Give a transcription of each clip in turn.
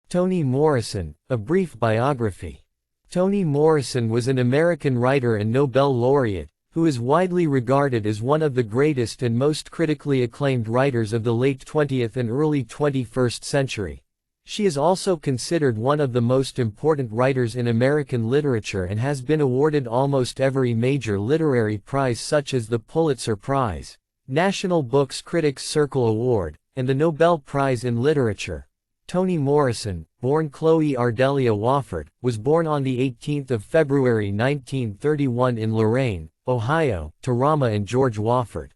Toni Morrison, A Brief Biography. Toni Morrison was an American writer and Nobel laureate, who is widely regarded as one of the greatest and most critically acclaimed writers of the late 20th and early 21st century. She is also considered one of the most important writers in American literature and has been awarded almost every major literary prize such as the Pulitzer Prize, National Books Critics Circle Award, and the Nobel Prize in Literature. Toni Morrison, born Chloe Ardelia Wofford, was born on the 18th of February 1931 in Lorain, Ohio, to Rama and George Wofford.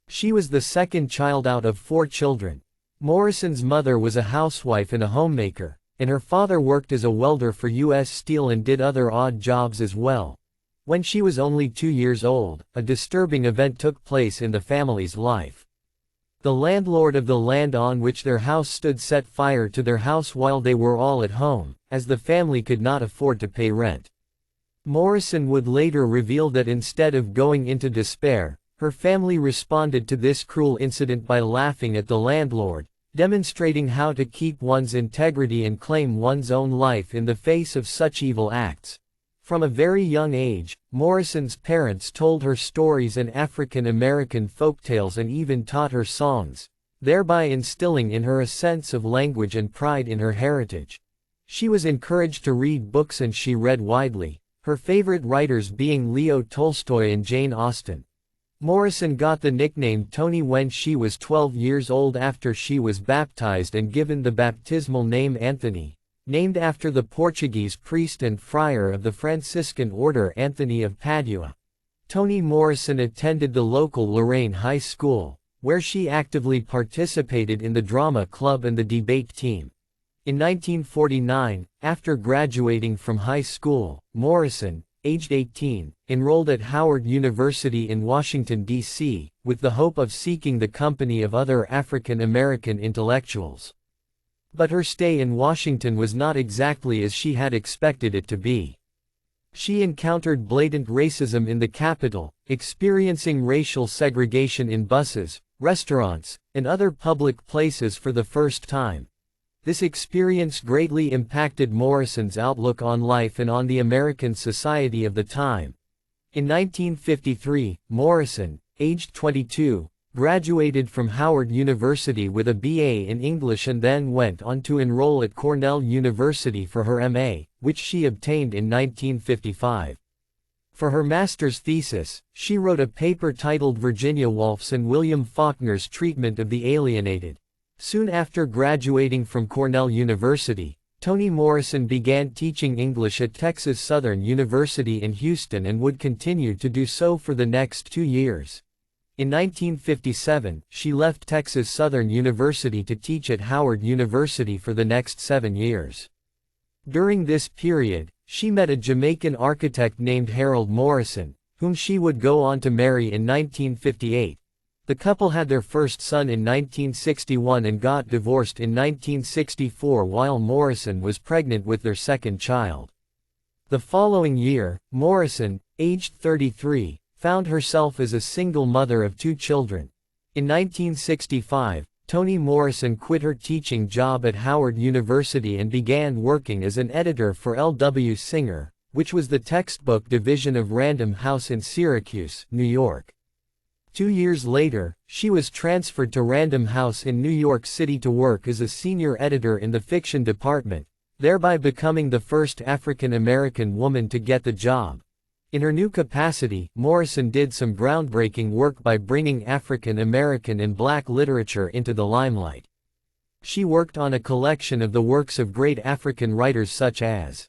She was the second child out of 4 children. Morrison's mother was a housewife and a homemaker, and her father worked as a welder for U.S. Steel and did other odd jobs as well. When she was only 2 years old, a disturbing event took place in the family's life. The landlord of the land on which their house stood set fire to their house while they were all at home, as the family could not afford to pay rent. Morrison would later reveal that instead of going into despair, her family responded to this cruel incident by laughing at the landlord, demonstrating how to keep one's integrity and claim one's own life in the face of such evil acts. From a very young age, Morrison's parents told her stories and African American folktales and even taught her songs, thereby instilling in her a sense of language and pride in her heritage. She was encouraged to read books and she read widely, her favorite writers being Leo Tolstoy and Jane Austen. Morrison got the nickname Toni when she was 12 years old after she was baptized and given the baptismal name Anthony, named after the Portuguese priest and friar of the Franciscan order Anthony of Padua. Toni Morrison attended the local Lorain High School, where she actively participated in the drama club and the debate team. In 1949, after graduating from high school, Morrison, aged 18, enrolled at Howard University in Washington, D.C., with the hope of seeking the company of other African American intellectuals. But her stay in Washington was not exactly as she had expected it to be. She encountered blatant racism in the capital, experiencing racial segregation in buses, restaurants, and other public places for the first time. This experience greatly impacted Morrison's outlook on life and on the American society of the time. In 1953, Morrison, aged 22, graduated from Howard University with a BA in English and then went on to enroll at Cornell University for her MA, which she obtained in 1955. For her master's thesis, she wrote a paper titled Virginia Woolf's and William Faulkner's Treatment of the Alienated. Soon after graduating from Cornell University, Toni Morrison began teaching English at Texas Southern University in Houston and would continue to do so for the next 2 years. In 1957, she left Texas Southern University to teach at Howard University for the next 7 years. During this period, she met a Jamaican architect named Harold Morrison, whom she would go on to marry in 1958. The couple had their first son in 1961 and got divorced in 1964 while Morrison was pregnant with their second child. The following year, Morrison, aged 33, found herself as a single mother of 2 children. In 1965, Toni Morrison quit her teaching job at Howard University and began working as an editor for L.W. Singer, which was the textbook division of Random House in Syracuse, New York. 2 years later, she was transferred to Random House in New York City to work as a senior editor in the fiction department, thereby becoming the first African American woman to get the job. In her new capacity, Morrison did some groundbreaking work by bringing African American and Black literature into the limelight. She worked on a collection of the works of great African writers such as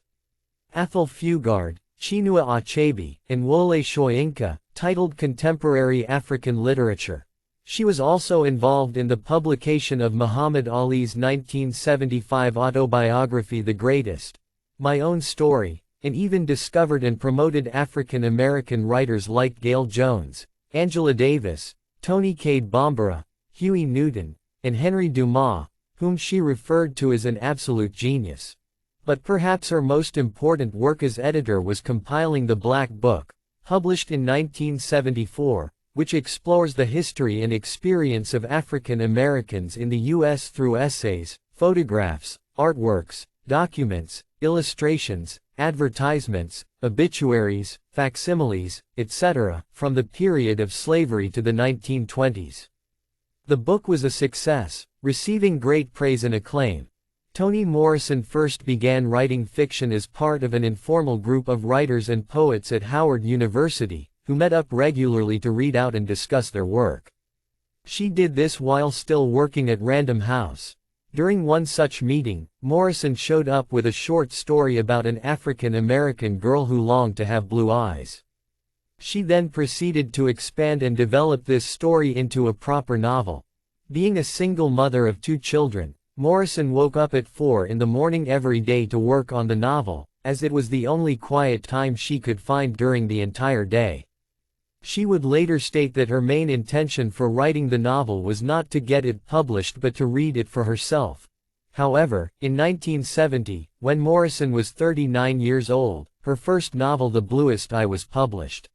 Athol Fugard, Chinua Achebe, and Wole Soyinka, titled Contemporary African Literature. She was also involved in the publication of Muhammad Ali's 1975 autobiography The Greatest, My Own Story, and even discovered and promoted African American writers like Gale Jones, Angela Davis, Toni Cade Bambara, Huey Newton, and Henry Dumas, whom she referred to as an absolute genius. But perhaps her most important work as editor was compiling the Black Book, published in 1974, which explores the history and experience of African Americans in the U.S. through essays, photographs, artworks, documents, illustrations, advertisements, obituaries, facsimiles, etc., from the period of slavery to the 1920s. The book was a success, receiving great praise and acclaim. Toni Morrison first began writing fiction as part of an informal group of writers and poets at Howard University, who met up regularly to read out and discuss their work. She did this while still working at Random House. During one such meeting, Morrison showed up with a short story about an African American girl who longed to have blue eyes. She then proceeded to expand and develop this story into a proper novel. Being a single mother of 2 children, Morrison woke up at 4 in the morning every day to work on the novel, as it was the only quiet time she could find during the entire day. She would later state that her main intention for writing the novel was not to get it published but to read it for herself. However, in 1970, when Morrison was 39 years old, her first novel The Bluest Eye was published.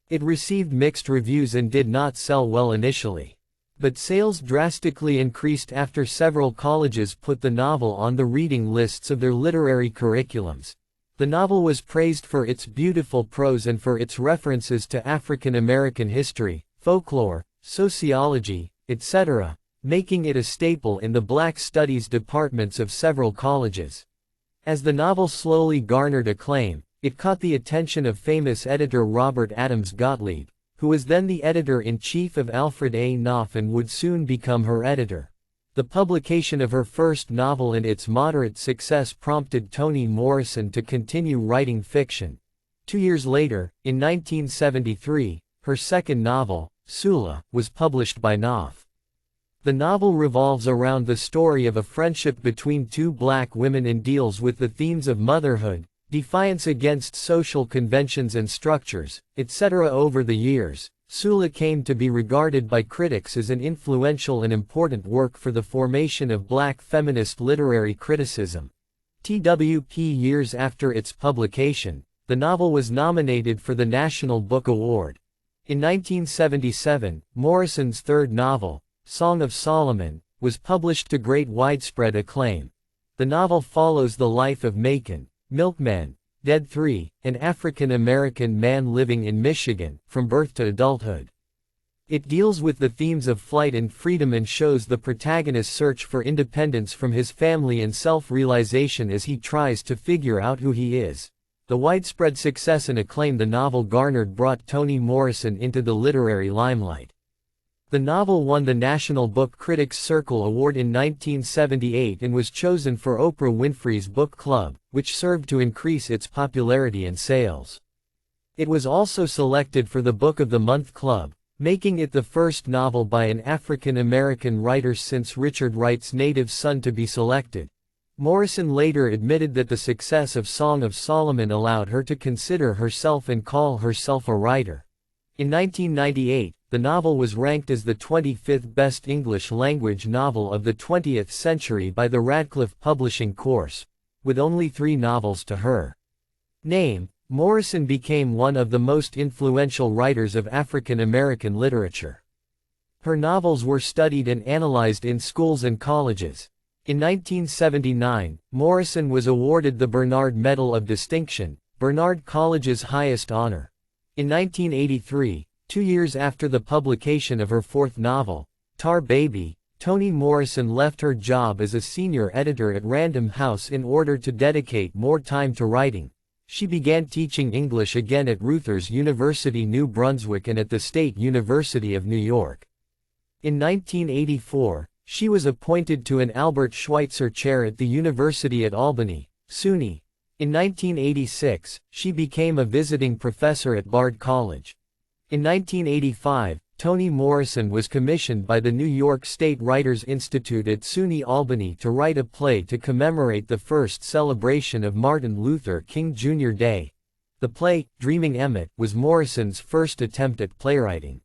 It received mixed reviews and did not sell well initially. But sales drastically increased after several colleges put the novel on the reading lists of their literary curriculums. The novel was praised for its beautiful prose and for its references to African American history, folklore, sociology, etc., making it a staple in the Black Studies departments of several colleges. As the novel slowly garnered acclaim, it caught the attention of famous editor Robert Adams Gottlieb, who was then the editor-in-chief of Alfred A. Knopf and would soon become her editor. The publication of her first novel and its moderate success prompted Toni Morrison to continue writing fiction. 2 years later, in 1973, her second novel, Sula, was published by Knopf. The novel revolves around the story of a friendship between 2 black women and deals with the themes of motherhood, defiance against social conventions and structures, etc. Over the years, Sula came to be regarded by critics as an influential and important work for the formation of black feminist literary criticism. Years after its publication, the novel was nominated for the National Book Award. In 1977, Morrison's third novel, Song of Solomon, was published to great widespread acclaim. The novel follows the life of Macon, Milkman, Dead 3, an African-American man living in Michigan, from birth to adulthood. It deals with the themes of flight and freedom and shows the protagonist's search for independence from his family and self-realization as he tries to figure out who he is. The widespread success and acclaim the novel garnered brought Toni Morrison into the literary limelight. The novel won the National Book Critics Circle Award in 1978 and was chosen for Oprah Winfrey's Book Club, which served to increase its popularity and sales. It was also selected for the Book of the Month Club, making it the first novel by an African American writer since Richard Wright's Native Son to be selected. Morrison later admitted that the success of Song of Solomon allowed her to consider herself and call herself a writer. In 1998, the novel was ranked as the 25th best English-language novel of the 20th century by the Radcliffe Publishing Course. With only 3 novels to her name, Morrison became one of the most influential writers of African American literature. Her novels were studied and analyzed in schools and colleges. In 1979, Morrison was awarded the Barnard Medal of Distinction, Barnard College's highest honor. In 1983, 2 years after the publication of her fourth novel, Tar Baby, Toni Morrison left her job as a senior editor at Random House in order to dedicate more time to writing. She began teaching English again at Rutgers University New Brunswick and at the State University of New York. In 1984, she was appointed to an Albert Schweitzer Chair at the University at Albany, SUNY. In 1986, she became a visiting professor at Bard College. In 1985, Toni Morrison was commissioned by the New York State Writers Institute at SUNY Albany to write a play to commemorate the first celebration of Martin Luther King Jr. Day. The play, Dreaming Emmett, was Morrison's first attempt at playwriting.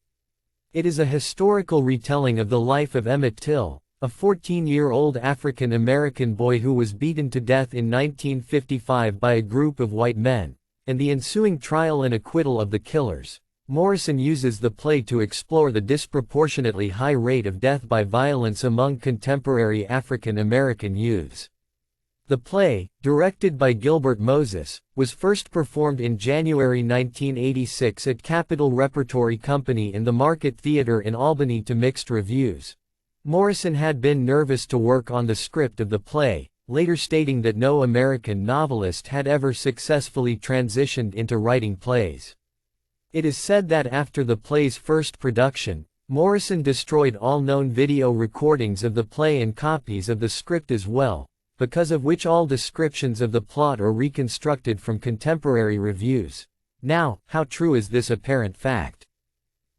It is a historical retelling of the life of Emmett Till, a 14-year-old African-American boy who was beaten to death in 1955 by a group of white men, and the ensuing trial and acquittal of the killers. Morrison uses the play to explore the disproportionately high rate of death by violence among contemporary African American youths. The play, directed by Gilbert Moses, was first performed in January 1986 at Capitol Repertory Company in the Market Theatre in Albany to mixed reviews. Morrison had been nervous to work on the script of the play, later stating that no American novelist had ever successfully transitioned into writing plays. It is said that after the play's first production, Morrison destroyed all known video recordings of the play and copies of the script as well, because of which all descriptions of the plot are reconstructed from contemporary reviews. Now, how true is this apparent fact?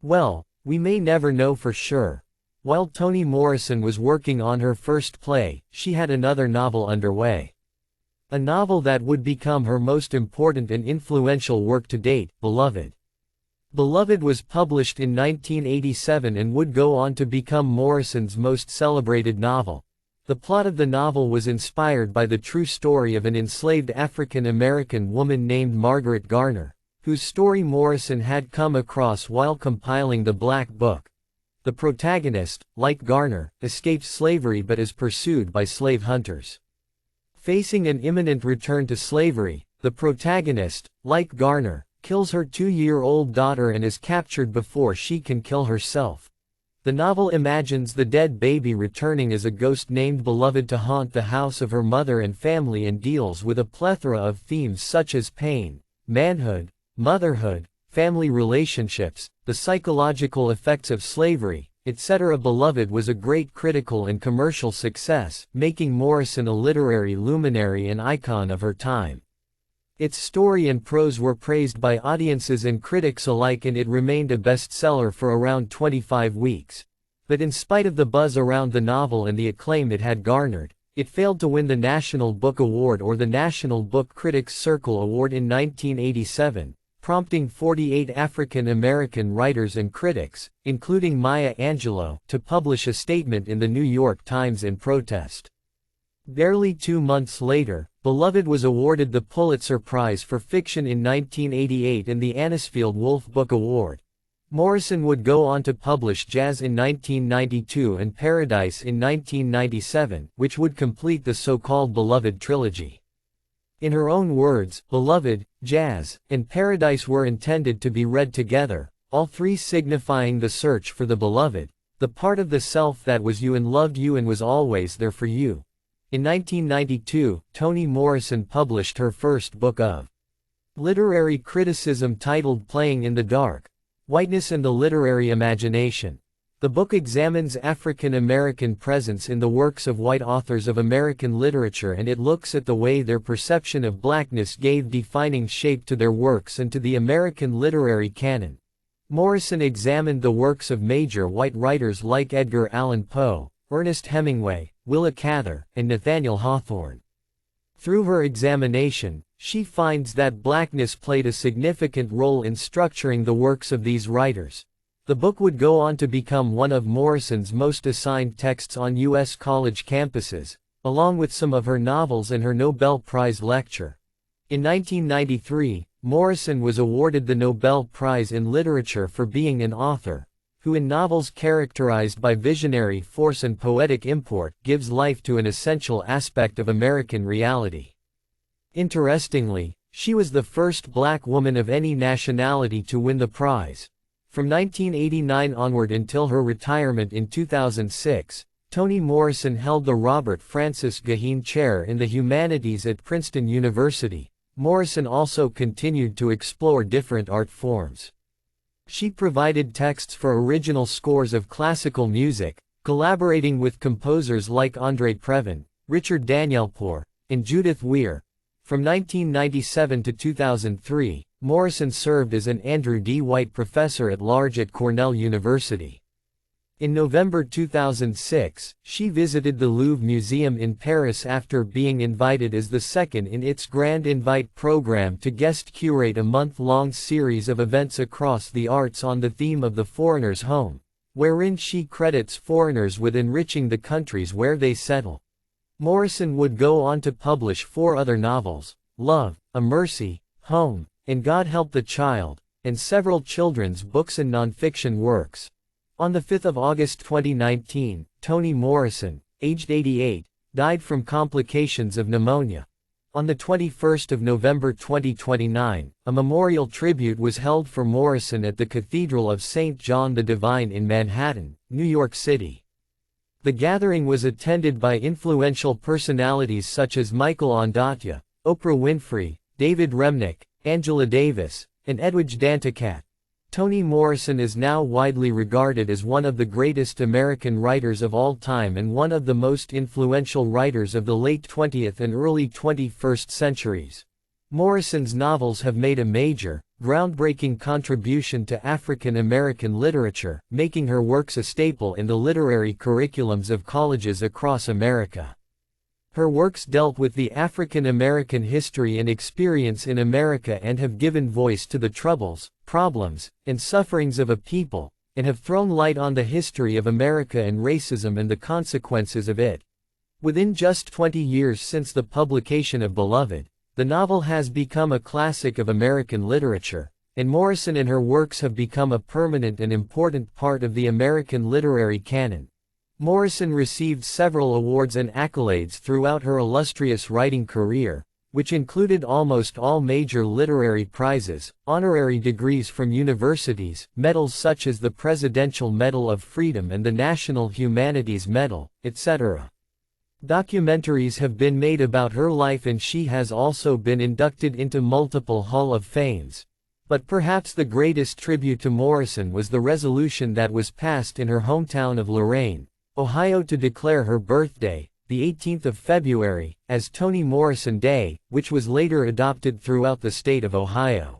Well, we may never know for sure. While Toni Morrison was working on her first play, she had another novel underway. A novel that would become her most important and influential work to date, Beloved. Beloved was published in 1987 and would go on to become Morrison's most celebrated novel. The plot of the novel was inspired by the true story of an enslaved African American woman named Margaret Garner, whose story Morrison had come across while compiling the Black Book. The protagonist, like Garner, escaped slavery but is pursued by slave hunters. Facing an imminent return to slavery, the protagonist, like Garner, kills her 2-year-old daughter and is captured before she can kill herself. The novel imagines the dead baby returning as a ghost named Beloved to haunt the house of her mother and family and deals with a plethora of themes such as pain, manhood, motherhood, family relationships, the psychological effects of slavery, etc. Beloved was a great critical and commercial success, making Morrison a literary luminary and icon of her time. Its story and prose were praised by audiences and critics alike, and it remained a bestseller for around 25 weeks. But in spite of the buzz around the novel and the acclaim it had garnered, it failed to win the National Book Award or the National Book Critics Circle Award in 1987, prompting 48 African American writers and critics, including Maya Angelou, to publish a statement in the New York Times in protest. Barely 2 months later, Beloved was awarded the Pulitzer Prize for Fiction in 1988 and the Anisfield Wolf Book Award. Morrison would go on to publish Jazz in 1992 and Paradise in 1997, which would complete the so-called Beloved trilogy. In her own words, Beloved, Jazz, and Paradise were intended to be read together, all three signifying the search for the beloved, the part of the self that was you and loved you and was always there for you. In 1992, Toni Morrison published her first book of literary criticism titled Playing in the Dark: Whiteness and the Literary Imagination. The book examines African American presence in the works of white authors of American literature, and it looks at the way their perception of blackness gave defining shape to their works and to the American literary canon. Morrison examined the works of major white writers like Edgar Allan Poe, Ernest Hemingway, Willa Cather, and Nathaniel Hawthorne. Through her examination, she finds that blackness played a significant role in structuring the works of these writers. The book would go on to become one of Morrison's most assigned texts on U.S. college campuses, along with some of her novels and her Nobel Prize lecture. In 1993, Morrison was awarded the Nobel Prize in Literature for being an author who, in novels characterized by visionary force and poetic import, gives life to an essential aspect of American reality. Interestingly, she was the first black woman of any nationality to win the prize. From 1989 onward until her retirement in 2006, Toni Morrison held the Robert Francis Gaheen Chair in the Humanities at Princeton University. Morrison also continued to explore different art forms. She provided texts for original scores of classical music, collaborating with composers like André Previn, Richard Danielpour, and Judith Weir. From 1997 to 2003, Morrison served as an Andrew D. White Professor at Large at Cornell University. In November 2006, she visited the Louvre Museum in Paris after being invited as the second in its Grand Invite program to guest curate a month-long series of events across the arts on the theme of the foreigner's home, wherein she credits foreigners with enriching the countries where they settle. Morrison would go on to publish 4 other novels: Love, A Mercy, Home, and God Help the Child, and several children's books and nonfiction works. On the 5th of August 2019, Toni Morrison, aged 88, died from complications of pneumonia. On the 21st of November 2029, a memorial tribute was held for Morrison at the Cathedral of St. John the Divine in Manhattan, New York City. The gathering was attended by influential personalities such as Michael Ondaatje, Oprah Winfrey, David Remnick, Angela Davis, and Edwidge Danticat. Toni Morrison is now widely regarded as one of the greatest American writers of all time and one of the most influential writers of the late 20th and early 21st centuries. Morrison's novels have made a major, groundbreaking contribution to African American literature, making her works a staple in the literary curriculums of colleges across America. Her works dealt with the African American history and experience in America and have given voice to the troubles, problems, and sufferings of a people, and have thrown light on the history of America and racism and the consequences of it. Within just 20 years since the publication of Beloved, the novel has become a classic of American literature, and Morrison and her works have become a permanent and important part of the American literary canon. Morrison received several awards and accolades throughout her illustrious writing career, which included almost all major literary prizes, honorary degrees from universities, medals such as the Presidential Medal of Freedom and the National Humanities Medal, etc. Documentaries have been made about her life and she has also been inducted into multiple Hall of Fames. But perhaps the greatest tribute to Morrison was the resolution that was passed in her hometown of Lorain, Ohio to declare her birthday, the 18th of February, as Toni Morrison Day, which was later adopted throughout the state of Ohio.